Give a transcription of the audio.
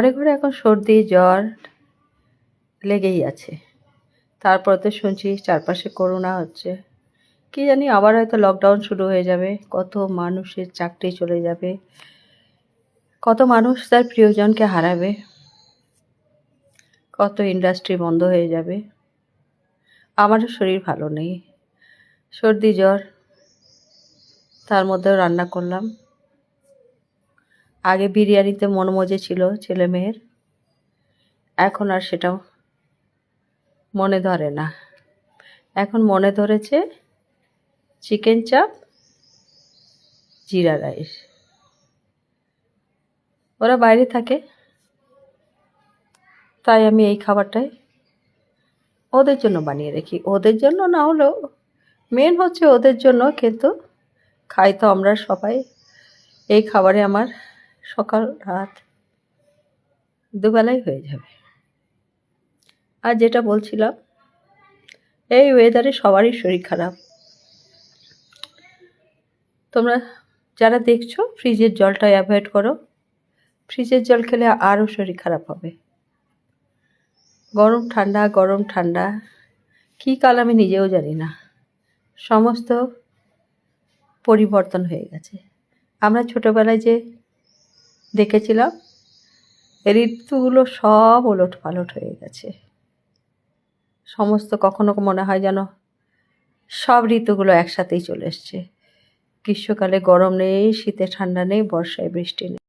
ঘরে ঘরে এখন সর্দি জ্বর লেগেই আছে। তারপর তো শুনছি চারপাশে করোনা হচ্ছে। কি জানি আবার হয়তো লকডাউন শুরু হয়ে যাবে, কত মানুষের চাকরি চলে যাবে, কত মানুষ তার প্রিয়জনকে হারাবে, কত ইন্ডাস্ট্রি বন্ধ হয়ে যাবে। আমারও শরীর ভালো নেই, সর্দি জ্বর, তার মধ্যেও রান্না করলাম। আগে বিরিয়ানিতে মন মজে ছিল ছেলে মেয়ের, এখন আর সেটাও মনে ধরে না। এখন মনে ধরেছে চিকেন চাপ, জিরা রাইস। ওরা বাইরে থাকে, তাই আমি এই খাবারটাই ওদের জন্য বানিয়ে রাখি। ওদের জন্য না হলেও মেন হচ্ছে ওদের জন্য, কিন্তু খাই তো আমরা সবাই। এই খাবারে আমার সকাল রাত দুবেলাই হয়ে যাবে। আর যেটা বলছিলাম, এই ওয়েদারে সবারই শরীর খারাপ। তোমরা যারা দেখছো ফ্রিজের জলটা অ্যাভয়েড করো। ফ্রিজের জল খেলে আরও শরীর খারাপ হবে। গরম ঠান্ডা গরম ঠান্ডা, কী কাল আমি নিজেও জানি না। সমস্ত পরিবর্তন হয়ে গেছে। আমরা ছোটোবেলায় যে দেখেছিলাম ঋতুগুলো সব ওলট পালট হয়ে গেছে। সমস্ত কখনো মনে হয় যেন সব ঋতুগুলো একসাথেই চলে এসছে। গ্রীষ্মকালে গরম নেই, শীতে ঠান্ডা নেই, বর্ষায় বৃষ্টি নেই।